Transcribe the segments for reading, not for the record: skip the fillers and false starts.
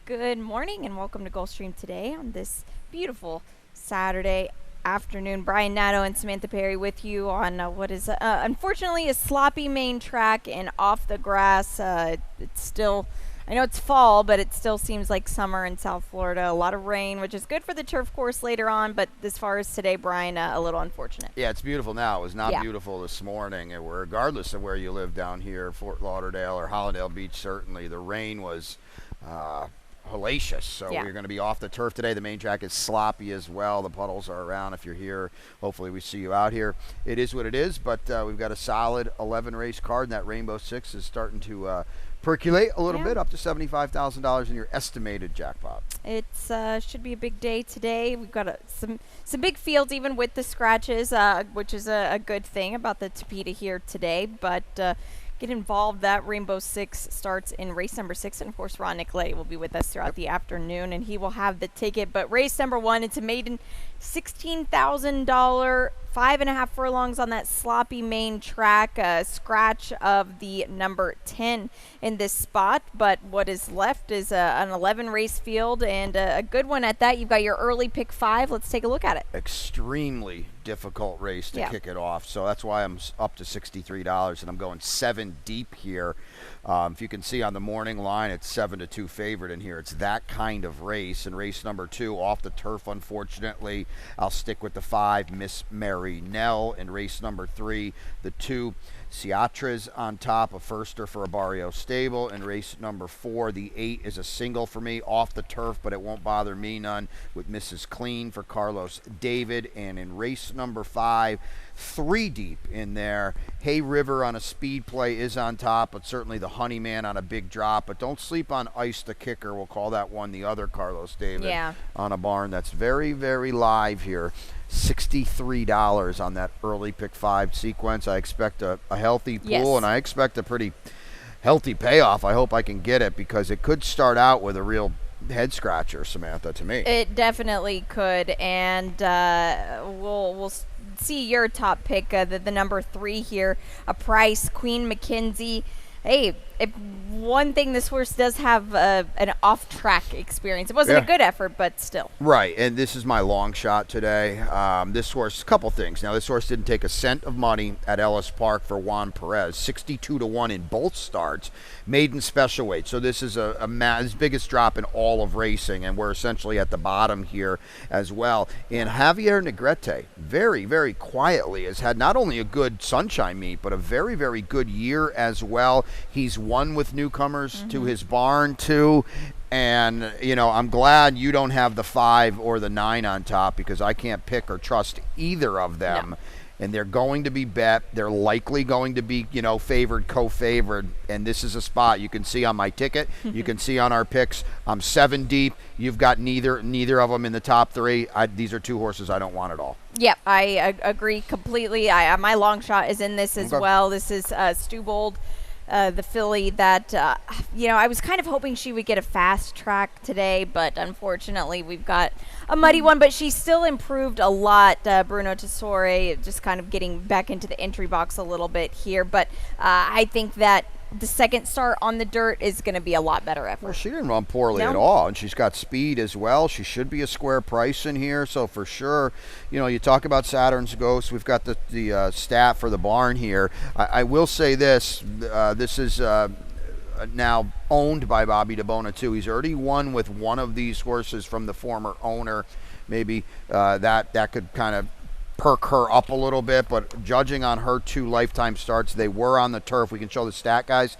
Good morning and welcome to Gulfstream today on this beautiful Saturday afternoon. Brian Nato and Samantha Perry with you on what is unfortunately a sloppy main track and off the grass. It's still, I know it's fall, but it still seems like summer in South Florida. A lot of rain, which is good for the turf course later on, but as far as today, Brian, a little unfortunate. Yeah, it's beautiful now. It was not beautiful this morning. And regardless of where you live down here, Fort Lauderdale or Hollandale Beach, certainly the rain was hellacious. So we're going to be off the turf today. The main track is sloppy as well. The puddles are around. If you're here, hopefully we see you out here. It is what it is, but we've got a solid 11 race card, and that Rainbow Six is starting to percolate a little bit, up to $75,000 in your estimated jackpot. It should be a big day today. We've got some big fields, even with the scratches, which is a good thing about the Tapeta here today. But get involved. That Rainbow Six starts in race number 6, and of course Ron Nicolay will be with us throughout the afternoon, and he will have the ticket. But race number 1, it's a maiden $16,000, 5.5 furlongs on that sloppy main track. Scratch of the number 10 in this spot, but what is left is an 11 race field, and a good one at that. You've got your early pick 5. Let's take a look at it. Extremely difficult race to kick it off, so that's why I'm up to $63, and I'm going 7 deep here. If you can see on the morning line, it's 7-2 favorite in here. It's that kind of race. And race number 2 off the turf, unfortunately, I'll stick with the 5, Miss Mary Nell. In race number 3, the 2, Ciatra's on top, a firster for a Barrio stable. In race number 4, the 8 is a single for me off the turf, but it won't bother me none, with Mrs. Clean for Carlos David. And in race number 5, 3 deep in there, Hay River on a speed play is on top, but certainly the Honeyman on a big drop. But don't sleep on Ice the Kicker. We'll call that one the other Carlos David on a barn that's very, very live here. $63 on that early pick 5 sequence. I expect a healthy pool, and I expect a pretty healthy payoff. I hope I can get it, because it could start out with a real head scratcher, Samantha, to me. It definitely could, and we'll see your top pick, the number 3 here, a Price, Queen Mackenzie. Hey, if one thing, this horse does have an off-track experience. It wasn't a good effort, but still. Right, and this is my long shot today. This horse, a couple things. Now, this horse didn't take a cent of money at Ellis Park for Juan Perez, 62-1 in both starts, maiden special weight. So this is his biggest drop in all of racing, and we're essentially at the bottom here as well. And Javier Negrete, very, very quietly, has had not only a good Sunshine meet, but a very, very good year as well. He's won with newcomers to his barn too, and I'm glad you don't have the 5 or the 9 on top, because I can't pick or trust either of them. And they're going to be bet. They're likely going to be, favored, co-favored. And this is a spot you can see on my ticket. You can see on our picks. I'm 7 deep. You've got neither of them in the top 3. These are 2 horses I don't want at all. Yep, I agree completely. My long shot is in this as well. This is Stu Bold, the filly that, I was kind of hoping she would get a fast track today, but unfortunately we've got a muddy one. But she still improved a lot. Bruno Tessore just kind of getting back into the entry box a little bit here. But I think that the second start on the dirt is going to be a lot better effort. Well, she didn't run poorly at all, and she's got speed as well. She should be a square price in here, so for sure, you talk about Saturn's Ghost. We've got the stat for the barn here. I will say this, this is now owned by Bobby DeBona too. He's already won with one of these horses from the former owner. Maybe that could kind of perk her up a little bit, but judging on her 2 lifetime starts, they were on the turf. We can show the stat, guys.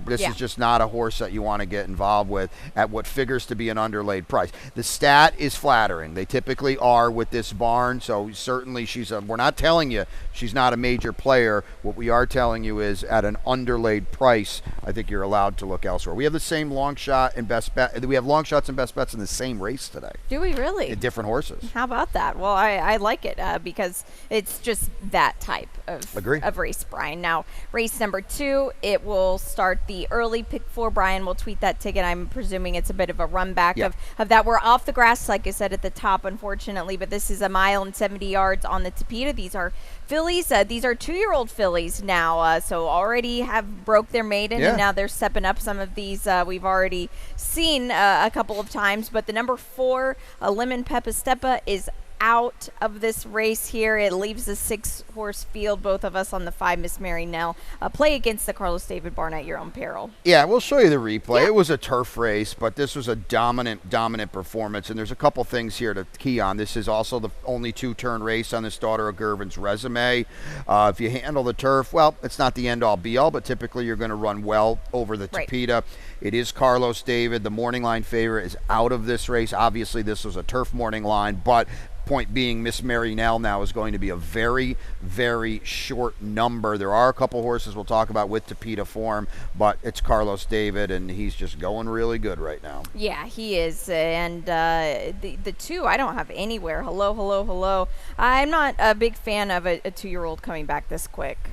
This is just not a horse that you want to get involved with at what figures to be an underlaid price. The stat is flattering. They typically are with this barn, so certainly we're not telling you she's not a major player. What we are telling you is at an underlaid price, I think you're allowed to look elsewhere. We have the same long shot and best bet. We have long shots and best bets in the same race today. Do we really? Different horses. How about that? Well, I like it. because it's just that type of race, Brian. Now, race number 2, it will start the early pick 4. Brian will tweet that ticket. I'm presuming it's a bit of a run back of that. We're off the grass, like I said, at the top, unfortunately, but this is a mile and 70 yards on the Tapeta. These are fillies. These are 2-year-old fillies now, so already have broke their maiden, and now they're stepping up. Some of these we've already seen a couple of times, but the number 4, Lemon Peppa Steppa, is out of this race here. It leaves the 6-horse field. Both of us on the 5, Miss Mary Nell. Play against the Carlos David barn at your own peril. Yeah, we'll show you the replay. Yeah. It was a turf race, but this was a dominant performance, and there's a couple things here to key on. This is also the only 2-turn race on this daughter of Gervin's resume. If you handle the turf, well, it's not the end-all, be-all, but typically you're going to run well over the Tapeta. It is Carlos David. The morning line favorite is out of this race. Obviously, this was a turf morning line, but point being, Miss Mary Nell now is going to be a very, very short number. There are a couple horses we'll talk about with Tapeta form, but it's Carlos David, and he's just going really good right now. Yeah, he is. And the 2 I don't have anywhere. Hello. I'm not a big fan of a 2-year-old coming back this quick.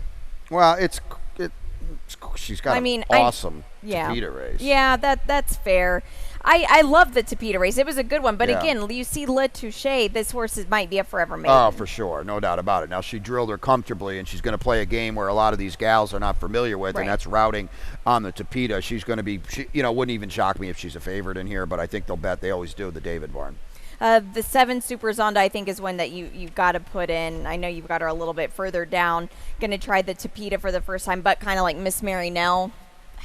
Well, she's got an awesome Tapeta race. Yeah, that's fair. I love the Tapeta race. It was a good one. But again, you see Le Touche, this horse might be a forever maiden. Oh, for sure. No doubt about it. Now, she drilled her comfortably, and she's going to play a game where a lot of these gals are not familiar with, and that's routing on the Tapeta. She's going to be, wouldn't even shock me if she's a favorite in here, but I think they'll bet. They always do, the David barn. The 7 Super Zonda, I think, is one that you've got to put in. I know you've got her a little bit further down. Going to try the Tapeta for the first time, but kind of like Miss Mary Nell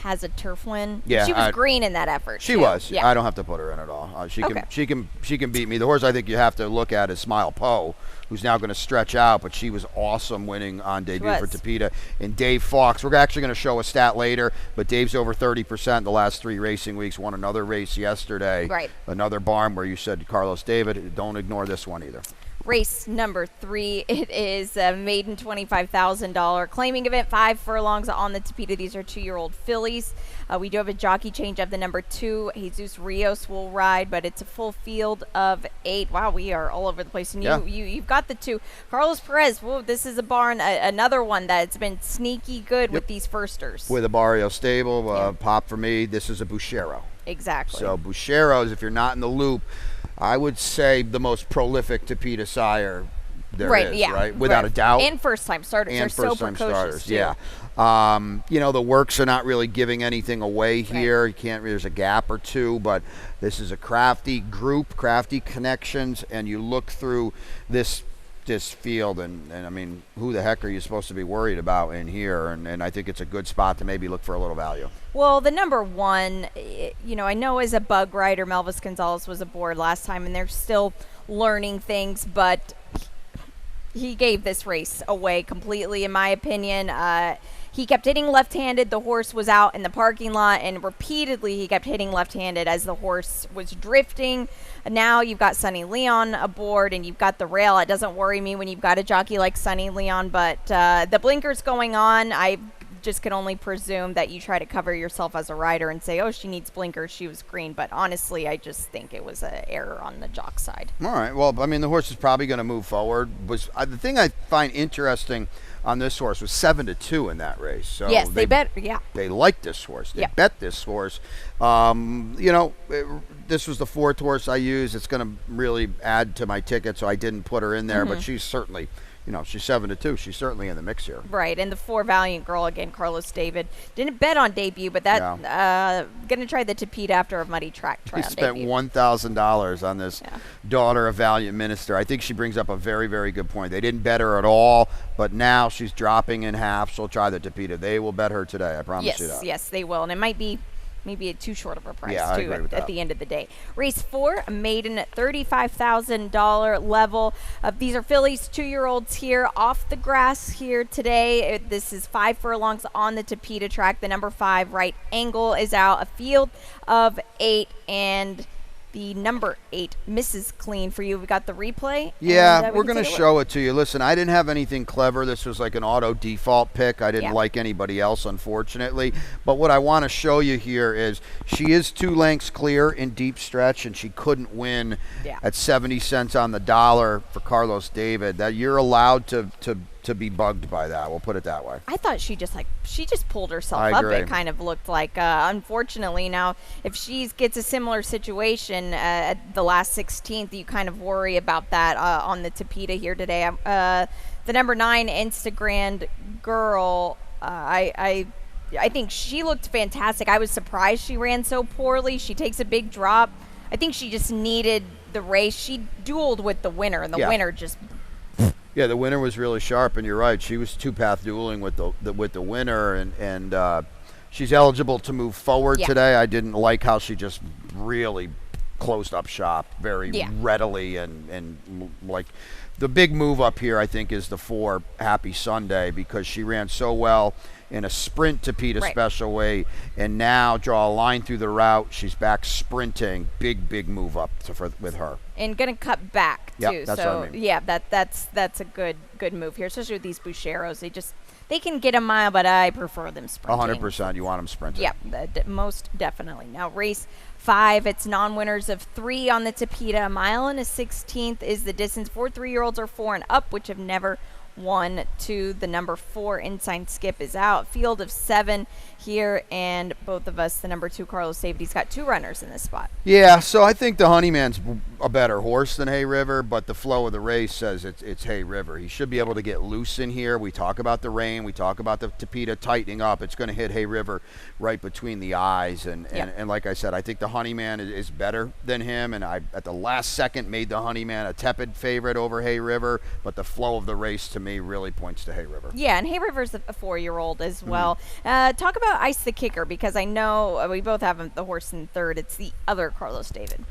has a turf win. Yeah, she was green in that effort. She was. Yeah. I don't have to put her in at all. She can beat me. The horse I think you have to look at is Smile Poe, who's now going to stretch out, but she was awesome winning on debut for Tapeta. And Dave Fox, we're actually going to show a stat later, but Dave's over 30% the last 3 racing weeks. Won another race yesterday. Right. Another barn where you said Carlos David. Don't ignore this one either. Race number 3, it is a maiden $25,000 claiming event, 5 furlongs on the Tapeta. These are 2-year-old fillies. We do have a jockey change of the number 2. Jesus Rios will ride, but it's a full field of 8. Wow, we are all over the place. And you've got the 2. Carlos Perez, whoa, this is a barn, another one that's been sneaky good with these firsters. With a Barrio stable, pop for me. This is a Buchero. Exactly. So Bucheros, if you're not in the loop, I would say the most prolific Tapeta sire there is, right? Without a doubt. And first-time starters. And first-time starters, too. yeah. The works are not really giving anything away here. You can't. There's a gap or two, but this is a crafty group, crafty connections, and you look through this field, and I mean, who the heck are you supposed to be worried about in here? And I think it's a good spot to maybe look for a little value. Well, the number 1, I know as a bug rider, Melvis Gonzalez was aboard last time, and they're still learning things, but he gave this race away completely, in my opinion. He kept hitting left-handed. The horse was out in the parking lot, and repeatedly he kept hitting left-handed as the horse was drifting. Now you've got Sonny Leon aboard, and you've got the rail. It doesn't worry me when you've got a jockey like Sonny Leon, but the blinkers going on, I just can only presume that you try to cover yourself as a rider and say, oh, she needs blinkers, she was green. But honestly, I just think it was an error on the jock side. All right. Well, I mean, the horse is probably going to move forward. The thing I find interesting on this horse was 7-2 in that race. So yes, they bet. Yeah, they liked this horse. They bet this horse. This was the 4th horse I used. It's going to really add to my ticket, so I didn't put her in there. But she's certainly, she's 7-2. She's certainly in the mix here. Right, and the 4 Valiant Girl again, Carlos David didn't bet on debut, but that going to try the Tapeta after a muddy track try. He spent $1,000 on this daughter of Valiant Minister. I think she brings up a very, very good point. They didn't bet her at all, but now she's dropping in half. She'll try the Tapeta. They will bet her today. I promise you that. Yes, they will, and it might be maybe too short of a price too at the end of the day. Race 4, a maiden at $35,000 level. These are fillies, 2-year-olds here off the grass here today. This is 5 furlongs on the Tapeta track. The number 5 Right Angle is out. A field of 8, and The number 8 misses clean for you. We got the replay. Yeah, we're going to show it to you. Listen, I didn't have anything clever. This was like an auto default pick. I didn't like anybody else, unfortunately. But what I want to show you here is she is 2 lengths clear in deep stretch, and she couldn't win at 70 cents on the dollar for Carlos David. That you're allowed to be bugged by that. We'll put it that way. I thought she just pulled herself up. It kind of looked like. Unfortunately, now if she gets a similar situation at the last 16th, you kind of worry about that on the Tapeta here today. The number 9 Instagram girl. I think she looked fantastic. I was surprised she ran so poorly. She takes a big drop. I think she just needed the race. She dueled with the winner, and the winner just. Yeah, the winner was really sharp, and you're right. She was 2-path dueling with the winner, and she's eligible to move forward today. I didn't like how she just really closed up shop very readily, and like the big move up here, I think, is the 4 Happy Sunday, because she ran so well in a sprint Tapeta special weight, and now draw a line through the route. She's back sprinting. Big move up with her. And going to cut back too. Yep, that's so what I mean. Yeah, that's a good move here, especially with these Bucheros. They can get a mile, but I prefer them sprinting. 100%. You want them sprinting. Yep, most definitely. Now race 5, it's non-winners of 3 on the Tapeta. A mile and a 16th is the distance for 3-year-olds or 4 and up, which have never 1, 2. The number 4 Inside Skip is out. Field of 7 here, and both of us, the number 2 Carlos David, he's got 2 runners in this spot. Yeah, so I think the Honeyman's a better horse than Hay River, but the flow of the race says it's Hay River. He should be able to get loose in here. We talk about the rain. We talk about the Tapeta tightening up. It's going to hit Hay River right between the eyes, and like I said, I think the Honeyman is better than him, and I at the last second made the Honeyman a tepid favorite over Hay River, but the flow of the race to me really points to Hay River. Yeah, and Hay River's a 4-year-old as well. Talk about Ice the Kicker, because I know we both have the horse in third. It's the other Carlos David.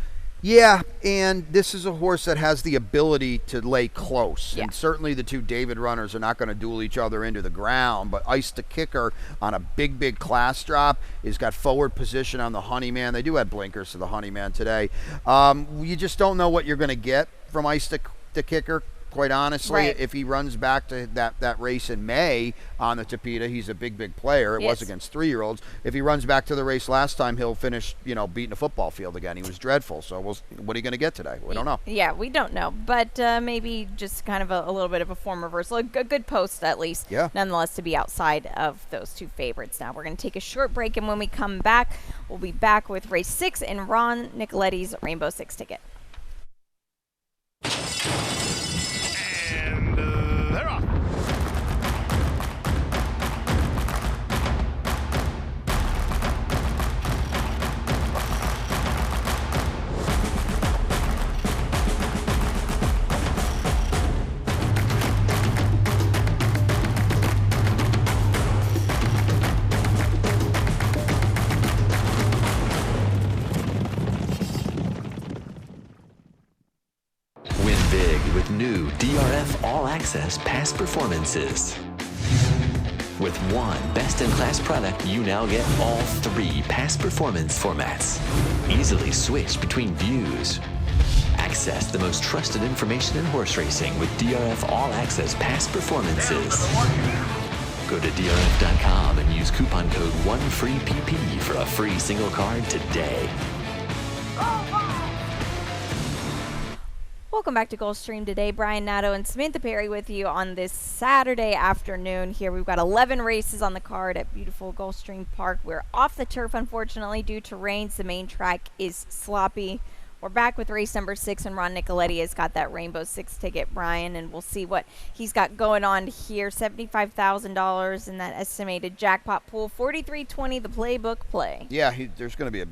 Yeah, and this is a horse that has the ability to lay close. And certainly the 2 David runners are not going to duel each other into the ground, but Ice the Kicker on a big class drop has got forward position on the Honeyman. They do have blinkers to the Honeyman today. You just don't know what you're going to get from Ice the Kicker. Quite honestly, if he runs back to that race in May on the Tapeta, he's a big player. It was against 3-year-olds. If he runs back to the race last time, he'll finish, beating a football field again. He was dreadful. So what are you going to get today? We don't know. Yeah, we don't know. But maybe just kind of a little bit of a form reversal. A good post, at least, nonetheless, to be outside of those 2 favorites. Now we're going to take a short break, and when we come back, we'll be back with race 6 and Ron Nicoletti's Rainbow 6 ticket. They're off. New DRF All Access Past Performances. With one best-in-class product, you now get all 3 past performance formats. Easily switch between views. Access the most trusted information in horse racing with DRF All Access Past Performances. Go to DRF.com and use coupon code 1FREEPP for a free single card today. Welcome back to Gulfstream today. Brian Nadeau and Samantha Perry with you on this Saturday afternoon here. We've got 11 races on the card at beautiful Gulfstream Park. We're off the turf, unfortunately, due to rains. The main track is sloppy. We're back with race number 6, and Ron Nicoletti has got that Rainbow 6 ticket, Brian, and we'll see what he's got going on here. $75,000 in that estimated jackpot pool. 43.20 the playbook play. Yeah, there's going to be a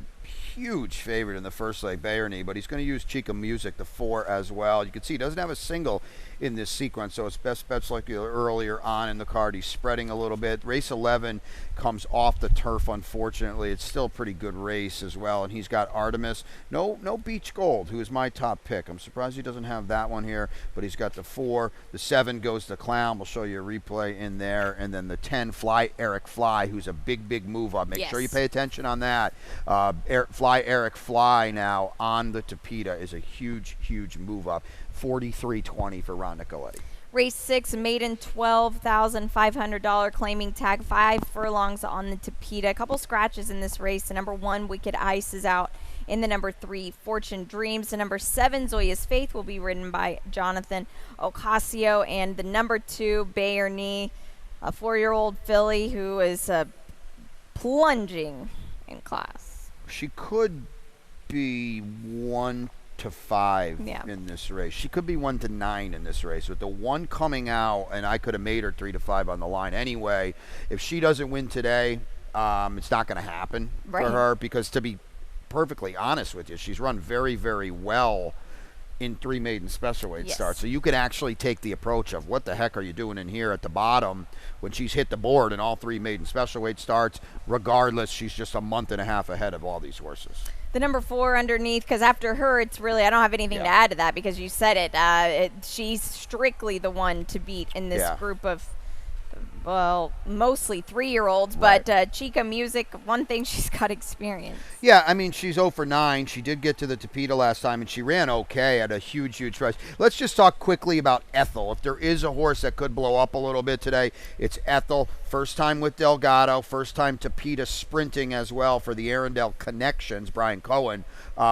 huge favorite in the first leg, Bayerney, but he's going to use Chica Music, the 4 as well. You can see he doesn't have a single in this sequence, so it's best bets like earlier on in the card. He's spreading a little bit. Race 11 comes off the turf, unfortunately. It's still a pretty good race as well, and he's got Artemis. No Beach Gold, who is my top pick. I'm surprised he doesn't have that one here, but he's got the 4. The 7 goes to Clown. We'll show you a replay in there, and then the 10, Eric Fly, who's a big move up. Make sure you pay attention on that. Eric Fly Fly Eric Fly now on the Tapeta is a huge, huge move up. 43.20 for Ron Nicoletti. Race 6, maiden $12,500 claiming tag, 5 furlongs on the Tapeta. A couple scratches in this race. The number 1, Wicked Ice, is out. In the number 3, Fortune Dreams. The number 7, Zoya's Faith, will be ridden by Jonathan Ocasio. And the number 2, Bayer Knee, a 4-year-old filly who is plunging in class. She could be 1 to 5 in this race. She could be 1 to 9 in this race. With the 1 coming out, and I could have made her 3 to 5 on the line anyway. If she doesn't win today, it's not going to happen for her, because to be perfectly honest with you, she's run very, very well in 3 maiden special weight starts. So you could actually take the approach of, what the heck are you doing in here at the bottom when she's hit the board in all 3 maiden special weight starts? Regardless, she's just a month and a half ahead of all these horses. The number 4 underneath, because after her, it's really, I don't have anything to add to that, because you said it. She's strictly the one to beat in this group of, well, mostly 3-year-olds, but Chica Music, one thing, she's got experience. Yeah, I mean, she's 0 for 9. She did get to the Tapeta last time, and she ran okay at a huge, huge price. Let's just talk quickly about Ethel. If there is a horse that could blow up a little bit today, it's Ethel. First time with Delgado, first time Tapeta sprinting as well for the Arundel Connections, Brian Cohen.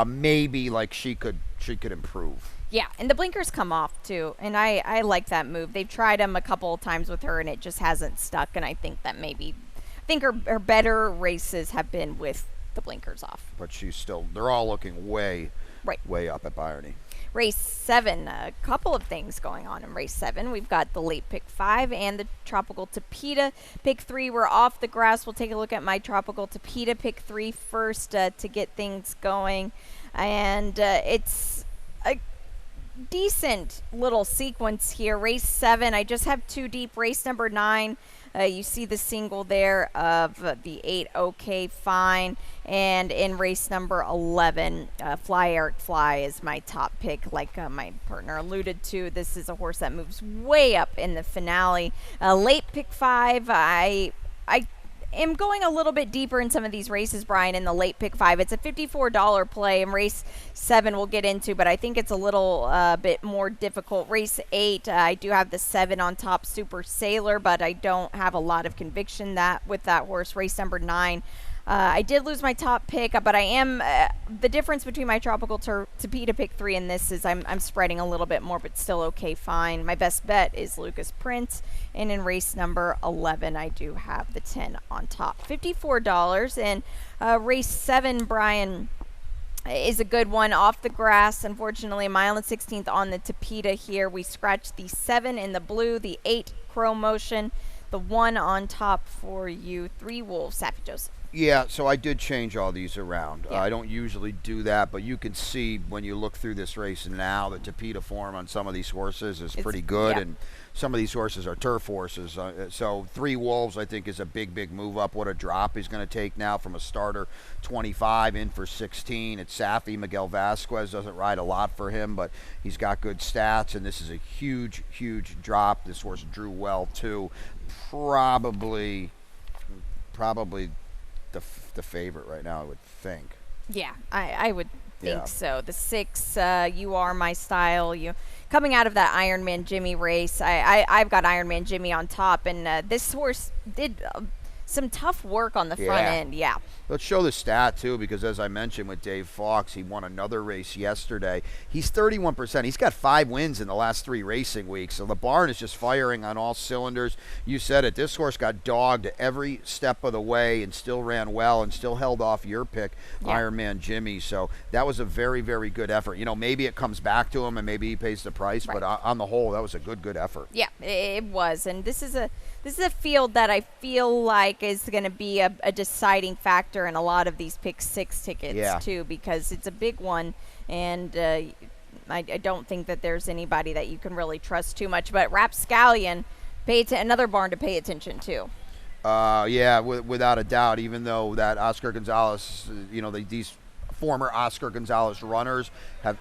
Maybe like she could improve. Yeah, and the blinkers come off, too, and I like that move. They've tried them a couple of times with her, and it just hasn't stuck, and I think that her better races have been with the blinkers off. But she's still, they're all looking way up at Bryony. Race 7, a couple of things going on in race 7. We've got the late pick 5 and the Tropical Tapeta. Pick 3, we're off the grass. We'll take a look at my Tropical Tapeta pick 3 first to get things going, and it's a decent little sequence here. Race 7, I just have 2 deep. Race number 9, you see the single there of the 8 OK Fine, and in race number 11, Fly Eric Fly is my top pick. Like my partner alluded to, this is a horse that moves way up in the finale. Late pick 5, I am going a little bit deeper in some of these races, Brian, in the late pick 5. It's a $54 play, and race 7 we'll get into, but I think it's a little bit more difficult. Race 8, I do have the 7 on top, Super Sailor, but I don't have a lot of conviction with that horse. Race number 9, I did lose my top pick, but I am the difference between my Tropical Tapeta pick 3 and this is I'm spreading a little bit more, but still okay, fine. My best bet is Lucas Prince, and in race number 11, I do have the 10 on top. $54, and race 7, Brian, is a good one off the grass. Unfortunately, a mile and 16th on the Tapeta here. We scratched the 7 in the blue, the 8 Crow Motion, the 1 on top for you, 3 Wolves, Sappy Joseph. Yeah, so I did change all these around. I don't usually do that, but you can see when you look through this race now, the Tapeta form on some of these horses is pretty good, and some of these horses are turf horses. So 3 Wolves, I think, is a big, big move up. What a drop he's going to take now from a starter 25 in for 16. It's Safi. Miguel Vasquez doesn't ride a lot for him, but he's got good stats, and this is a huge, huge drop. This horse drew well, too. Probably the favorite right now, I would think. Yeah, I would think so. The 6, You Are My Style. You coming out of that Ironman Jimmy race. I've got Ironman Jimmy on top, and this horse did some tough work on the front end. Yeah. Let's show the stat, too, because as I mentioned with Dave Fox, he won another race yesterday. He's 31%. He's got 5 wins in the last 3 racing weeks, so the barn is just firing on all cylinders. You said it. This horse got dogged every step of the way and still ran well and still held off your pick, Ironman Jimmy. So that was a very, very good effort. You know, maybe it comes back to him and maybe he pays the price, but on the whole, that was a good effort. Yeah, it was. And this is a field that I feel like is going to be a deciding factor in a lot of these pick 6 tickets too, because it's a big one, and I don't think that there's anybody that you can really trust too much. But Rapscallion, another barn to pay attention to. Without a doubt, even though that Oscar Gonzalez, these former Oscar Gonzalez runners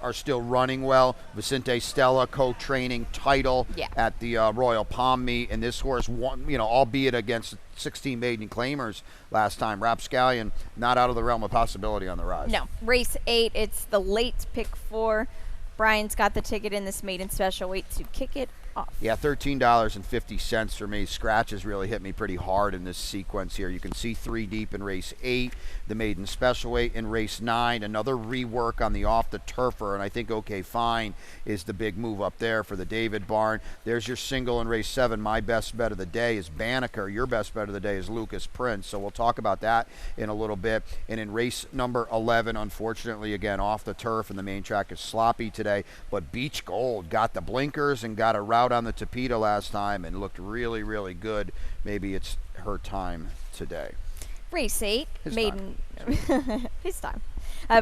are still running well. Vicente Stella co-training title at the Royal Palm meet, and this horse won, albeit against 16 maiden claimers last time. Rapscallion not out of the realm of possibility on the rise. No. Race 8, it's the late pick 4. Brian's got the ticket in this maiden special weight to kick it off. Yeah, $13.50 for me. Scratches really hit me pretty hard in this sequence here. You can see 3 deep in race 8, the maiden special weight in race 9, another rework on the off the turfer, and I think OK Fine is the big move up there for the David barn. There's your single in race 7. My best bet of the day is Banneker. Your best bet of the day is Lucas Prince, so we'll talk about that in a little bit. And in race number 11, unfortunately, again, off the turf, and the main track is sloppy today, but Beach Gold got the blinkers and got a route on the Tapeta last time and looked really, really good. Maybe it's her time today. Race 8, His maiden. His time.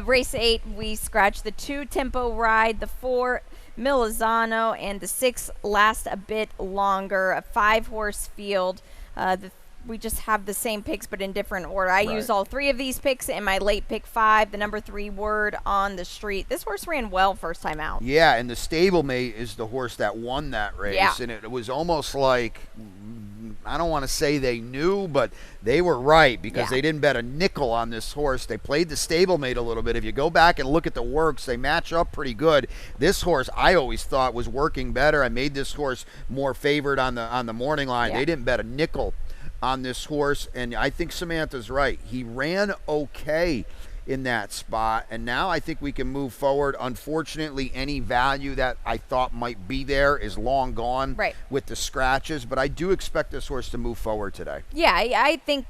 Race 8, we scratched the 2 Tempo Ride, the 4 Milizano, and the 6 Last a Bit Longer, a 5-horse field. We just have the same picks but in different order. I used all 3 of these picks in my late pick 5, the number 3 Word on the Street. This horse ran well first time out. Yeah, and the stablemate is the horse that won that race, and it was almost like, I don't want to say they knew, but they were right because they didn't bet a nickel on this horse. They played the stablemate a little bit. If you go back and look at the works, they match up pretty good. This horse I always thought was working better. I made this horse more favored on the morning line. They didn't bet a nickel on this horse, and I think Samantha's right. He ran okay in that spot, and now I think we can move forward. Unfortunately, any value that I thought might be there is long gone with the scratches, but I do expect this horse to move forward today. Yeah, I think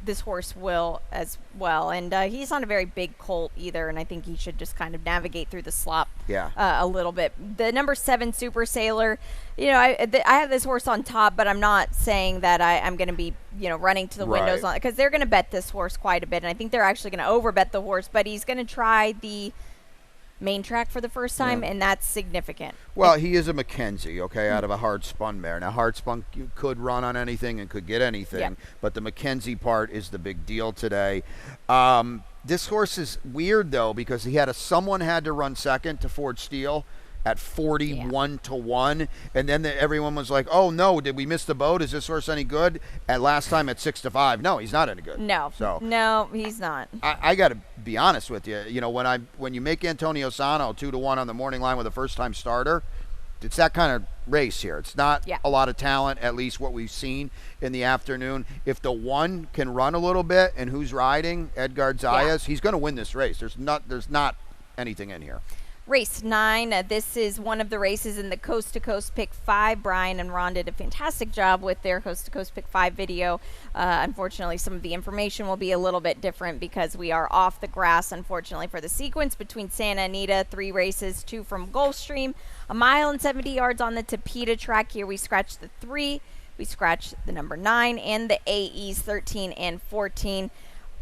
this horse will as well, and he's not a very big colt either, and I think he should just kind of navigate through the slop a little bit. The number 7 Super Sailor, I have this horse on top, but I'm not saying that I'm going to be running to the windows on it, because they're going to bet this horse quite a bit, and I think they're actually going to overbet the horse, but he's going to try the main track for the first time, and that's significant. Well, he is a Mackenzie, out of a hard spun mare. Now, hard spun could run on anything and could get anything, but the Mackenzie part is the big deal today. This horse is weird, though, because someone had to run second to Ford Steele at 41 to 1, and then everyone was like, oh no, did we miss the boat? Is this horse any good? At last time at 6 to 5, no, he's not any good. No, he's not. I got to be honest with you. When you make Antonio Sano 2 to 1 on the morning line with a first time starter, it's that kind of race here. It's not a lot of talent, at least what we've seen in the afternoon. If the 1 can run a little bit, and who's riding? Edgar Zayas, he's going to win this race. There's not anything in here. Race 9, this is one of the races in the Coast to Coast Pick 5. Brian and Ron did a fantastic job with their Coast to Coast Pick 5 video. Unfortunately, some of the information will be a little bit different because we are off the grass, unfortunately, for the sequence between Santa Anita. 3 races, 2 from Gulfstream, 1 mile and 70 yards on the Tapeta track. Here we scratched the 3, we scratched the number 9, and the AEs 13 and 14.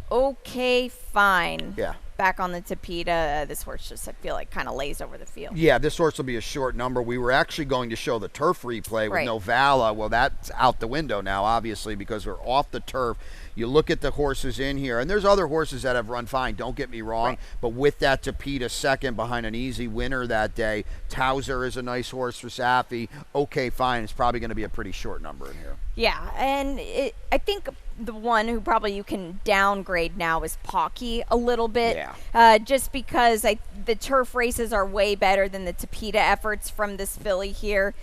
OK Fine. Back on the Tapeta. This horse just, I feel like, kind of lays over the field. Yeah, this horse will be a short number. We were actually going to show the turf replay with Novala. Well, that's out the window now, obviously, because we're off the turf. You look at the horses in here, and there's other horses that have run fine, don't get me wrong, but with that Tapeta second behind an easy winner that day, Towser is a nice horse for Safi. OK Fine is probably going to be a pretty short number in here. Yeah, and I think the one who probably you can downgrade now is Pocky a little bit. Just because the turf races are way better than the Tapeta efforts from this filly here.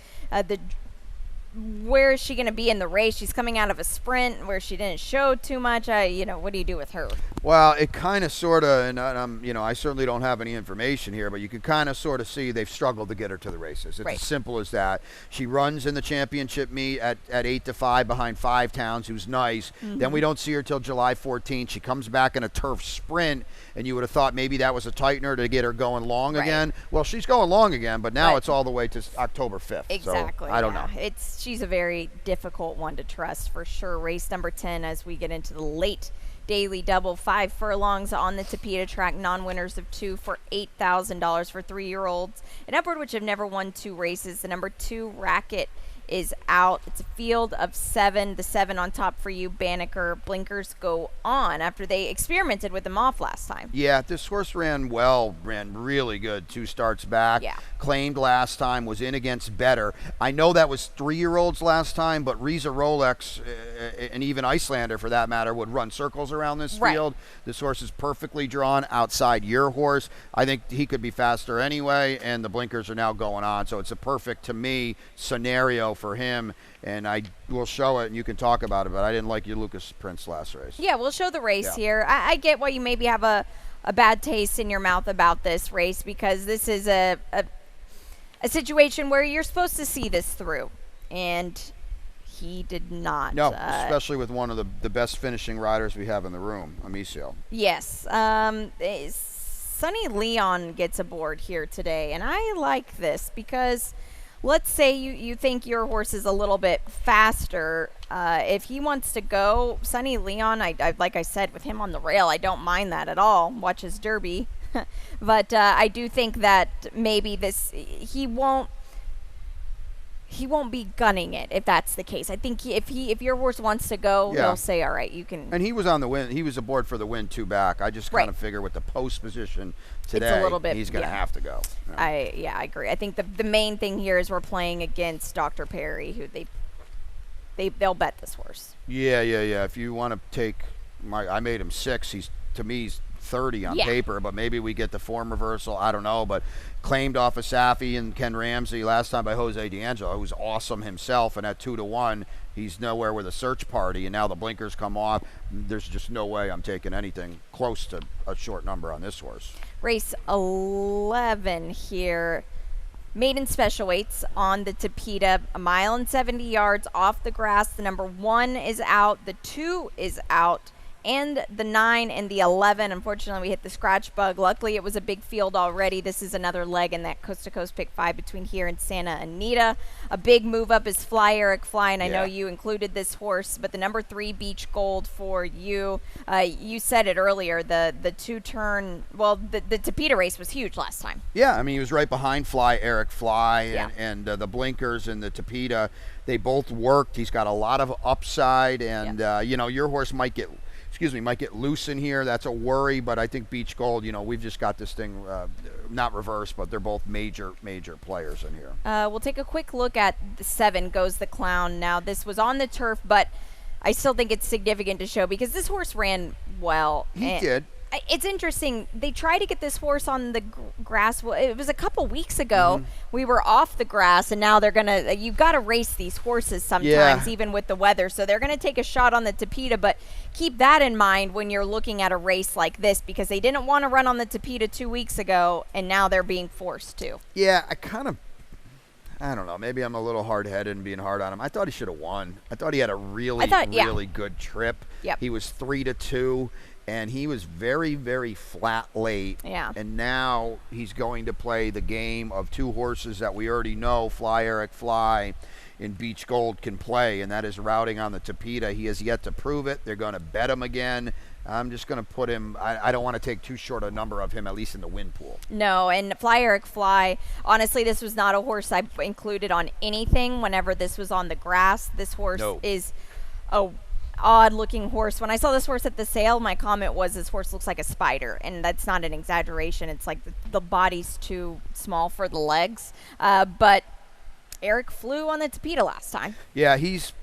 Where is she going to be in the race? She's coming out of a sprint where she didn't show too much. What do you do with her? Well, it kind of sort of, and I certainly don't have any information here, but you can kind of sort of see they've struggled to get her to the races. It's as simple as that. She runs in the championship meet at 8 to 5 behind 5 Towns, who's nice. Then we don't see her till July 14th. She comes back in a turf sprint, and you would have thought maybe that was a tightener to get her going long again. Well, she's going long again, but now it's all the way to October 5th. Exactly. So I don't know. She's a very difficult one to trust for sure. Race number 10 as we get into the late daily double, 5 furlongs on the Tapeta track, non-winners of 2 for $8,000 for 3-year-olds. An upward which have never won 2 races. The number 2 Racket is out. It's a field of 7. The 7 on top for you, Banneker. Blinkers go on after they experimented with them off last time. Yeah, this horse ran really good 2 starts back. Yeah. Claimed last time, was in against better. I know that was 3-year-olds last time, but Riza Rolex and even Icelander, for that matter, would run circles around this field. This horse is perfectly drawn outside your horse. I think he could be faster anyway, and the blinkers are now going on, so it's a perfect, to me, scenario for him, and I will show it and you can talk about it, but I didn't like your Lucas Prince last race. Yeah, we'll show the race here. I get why you maybe have a bad taste in your mouth about this race, because this is a situation where you're supposed to see this through, and he did not. No, especially with one of the best finishing riders we have in the room, Amicio. Yes. Sonny Leon gets aboard here today, and I like this because let's say you think your horse is a little bit faster. If he wants to go, Sonny Leon, I like I said, with him on the rail, I don't mind that at all. Watch his Derby. But I do think that maybe he won't be gunning it if that's the case. I think if your horse wants to go, he'll say, all right, you can. And he was on the win. He was aboard for the win 2 back. I just kind of figure with the post position today, it's a little bit, he's going to have to go. Yeah. I agree. I think the main thing here is we're playing against Dr. Perry, who they'll bet this horse. Yeah. If you want to take I made him 6. To me, he's 30 on paper, but maybe we get the form reversal. I don't know, but claimed off of Safi and Ken Ramsey last time by Jose D'Angelo, who's awesome himself, and at 2-1, he's nowhere with a search party, and now the blinkers come off. There's just no way I'm taking anything close to a short number on this horse. Race 11 here. Maiden special weights on the Tapeta, 1 mile and 70 yards off the grass. The number 1 is out, the 2 is out, and the 9 and the 11. Unfortunately, we hit the scratch bug. Luckily, it was a big field already. This is another leg in that coast-to-coast pick 5 between here and Santa Anita. A big move up is Fly Eric Fly, and I know you included this horse, but the number 3 Beach Gold for you. You said it earlier, the 2-turn, well, the Tapeta race was huge last time. Yeah, I mean, he was right behind Fly Eric Fly, and the blinkers and the Tapeta. They both worked. He's got a lot of upside, and, your horse might get loose in here. That's a worry, but I think Beach Gold, we've just got this thing not reversed, but they're both major players in here. We'll take a quick look at the 7, Goes the Clown. Now, this was on the turf, but I still think it's significant to show because this horse ran well. He did. It's interesting. They tried to get this horse on the grass. It was a couple weeks ago. We were off the grass, and now they're going to – you've got to race these horses sometimes, even with the weather. So they're going to take a shot on the Tapeta, but keep that in mind when you're looking at a race like this because they didn't want to run on the Tapeta 2 weeks ago, and now they're being forced to. Yeah, I don't know. Maybe I'm a little hard-headed and being hard on him. I thought he should have won. I thought he had a really good trip. Yep. He was 3-2. And he was very, very flat late. Yeah. And now he's going to play the game of 2 horses that we already know Fly Eric Fly and Beach Gold can play, and that is routing on the Tapeta. He has yet to prove it. They're going to bet him again. I'm just going to put him – I don't want to take too short a number of him, at least in the win pool. No, and Fly Eric Fly, honestly, this was not a horse I included on anything whenever this was on the grass. This horse is a – odd-looking horse. When I saw this horse at the sale, my comment was this horse looks like a spider, and that's not an exaggeration. It's like the body's too small for the legs. But Eric flew on the Tapeta last time. Yeah, he's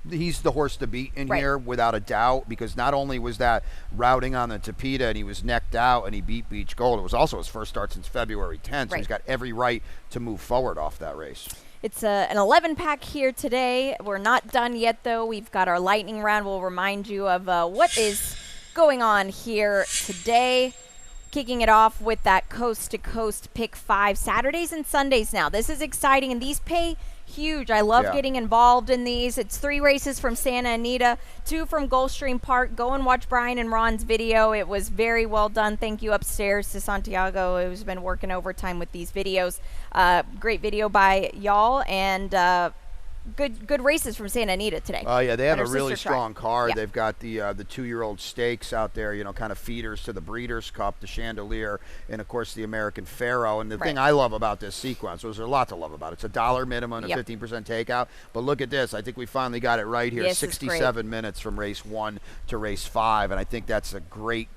the horse to beat in here without a doubt because not only was that routing on the Tapeta and he was necked out and he beat Beach Gold, it was also his first start since February 10th, so he's got every right to move forward off that race. It's an 11-pack here today. We're not done yet, though. We've got our lightning round. We'll remind you of what is going on here today. Kicking it off with that coast-to-coast pick 5 Saturdays and Sundays now. This is exciting, and these pay huge. I love getting involved in these. It's 3 races from Santa Anita, 2 from Gulfstream Park. Go and watch Brian and Ron's video. It was very well done. Thank you upstairs to Santiago, who's been working overtime with these videos. Great video by y'all, and good races from Santa Anita today. Oh, yeah, they have a Her really sister track. strong card. Yeah. They've got the 2-year-old stakes out there, kind of feeders to the Breeders' Cup, the Chandelier, and, of course, the American Pharaoh. And the thing I love about this sequence, there's a lot to love about it. It's a $1 minimum and 15% takeout. But look at this. I think we finally got it right here. Yes, 67 minutes from race 1 to race 5. And I think that's a great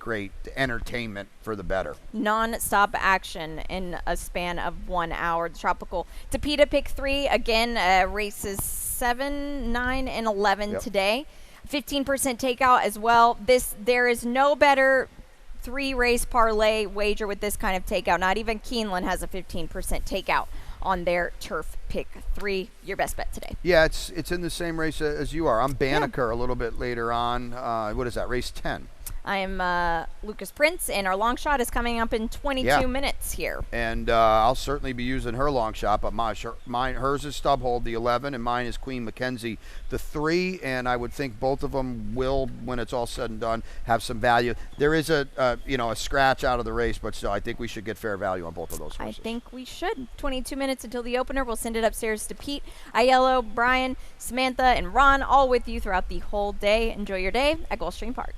entertainment for the better. Non-stop action in a span of 1 hour. The Tropical Tapeta pick 3, again, races 7, 9, and 11 today. 15% takeout as well. There is no better 3-race parlay wager with this kind of takeout. Not even Keeneland has a 15% takeout on their turf pick 3. Your best bet today. Yeah, it's in the same race as you are. I'm Banneker a little bit later on. What is that, race 10? I'm Lucas Prince, and our long shot is coming up in 22 minutes here. And I'll certainly be using her long shot, but hers is Stubhold, the 11, and mine is Queen Mackenzie, the 3. And I would think both of them will, when it's all said and done, have some value. There is a scratch out of the race, but still, I think we should get fair value on both of those horses. I think we should. 22 minutes until the opener. We'll send it upstairs to Pete, Aiello, Brian, Samantha, and Ron, all with you throughout the whole day. Enjoy your day at Gulfstream Park.